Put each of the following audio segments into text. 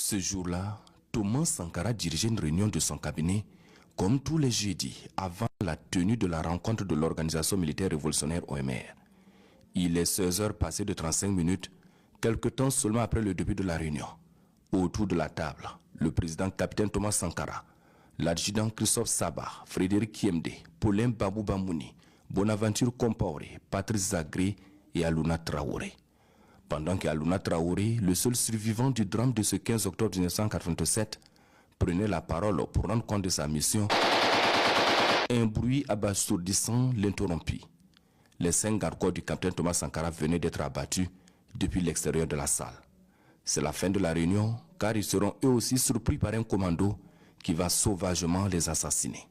Ce jour-là, Thomas Sankara dirigeait une réunion de son cabinet comme tous les jeudis avant la tenue de la rencontre de l'Organisation militaire révolutionnaire OMR. Il est 16 heures passées de 35 minutes, quelque temps seulement après le début de la réunion. Autour de la table, le président capitaine Thomas Sankara, l'adjudant Christophe Saba, Frédéric Kiemde, Paulin Babou Bamouni, Bonaventure Compaoré, Patrice Zagré et Alouna Traoré. Pendant qu'Alouna Traoré, le seul survivant du drame de ce 15 octobre 1987, prenait la parole pour rendre compte de sa mission, un bruit abasourdissant l'interrompit. Les 5 gardes-corps du capitaine Thomas Sankara venaient d'être abattus depuis l'extérieur de la salle. C'est la fin de la réunion, car ils seront eux aussi surpris par un commando qui va sauvagement les assassiner.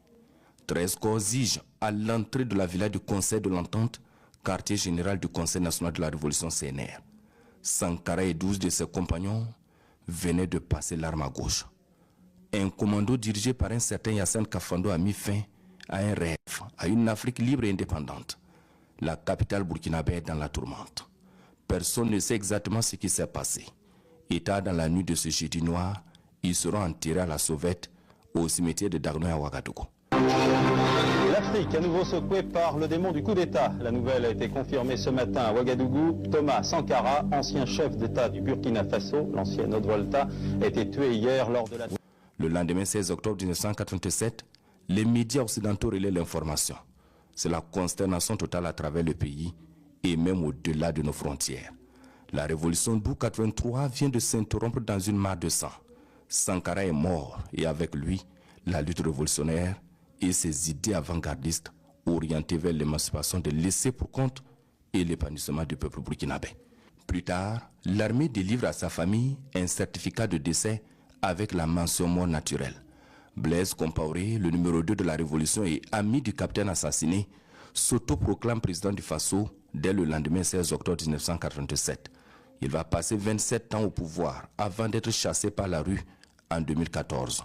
13 corps zigent à l'entrée de la villa du Conseil de l'Entente, quartier général du Conseil national de la Révolution CNR. Sankara et 12 de ses compagnons venaient de passer l'arme à gauche. Un commando dirigé par un certain Yassine Kafando a mis fin à un rêve, à une Afrique libre et indépendante. La capitale burkinabé est dans la tourmente. Personne ne sait exactement ce qui s'est passé. Et tard dans la nuit de ce jeudi noir, ils seront enterrés à la sauvette au cimetière de Dagnoa à Ouagadougou. L'Afrique, à nouveau secouée par le démon du coup d'État. La nouvelle a été confirmée ce matin à Ouagadougou. Thomas Sankara, ancien chef d'État du Burkina Faso, l'ancienne Haute-Volta, a été tué hier lors de la... Le lendemain 16 octobre 1987, les médias occidentaux relaient l'information. C'est la consternation totale à travers le pays et même au-delà de nos frontières. La révolution d'août 83 vient de s'interrompre dans une mare de sang. Sankara est mort et avec lui, la lutte révolutionnaire et ses idées avant-gardistes orientées vers l'émancipation des laissés pour compte et l'épanouissement du peuple burkinabé. Plus tard, l'armée délivre à sa famille un certificat de décès avec la mention mort naturelle. Blaise Compaoré, le numéro 2 de la révolution et ami du capitaine assassiné, s'autoproclame président du Faso dès le lendemain 16 octobre 1987. Il va passer 27 ans au pouvoir avant d'être chassé par la rue en 2014.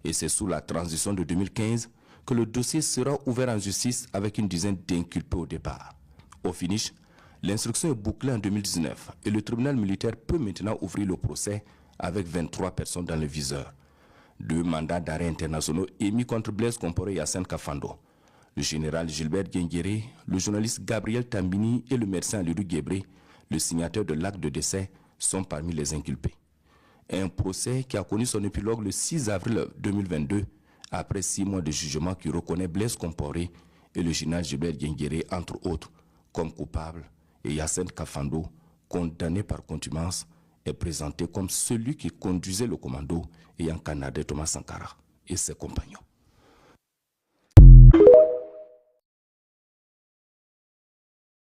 Et c'est sous la transition de 2015 que le dossier sera ouvert en justice avec une dizaine d'inculpés au départ. Au finish, l'instruction est bouclée en 2019 et le tribunal militaire peut maintenant ouvrir le procès avec 23 personnes dans le viseur. 2 mandats d'arrêt internationaux émis contre Blaise Compaoré et Yassine Kafando. Le général Gilbert Guinguéré, le journaliste Gabriel Tambini et le médecin Alidou Guébré, le signataire de l'acte de décès, sont parmi les inculpés. Un procès qui a connu son épilogue le 6 avril 2022, après 6 mois de jugement qui reconnaît Blaise Compaoré et le général Gilbert Guinguéré, entre autres, comme coupables, et Yassine Kafando, condamné par contumace, est présenté comme celui qui conduisait le commando ayant canardé Thomas Sankara et ses compagnons.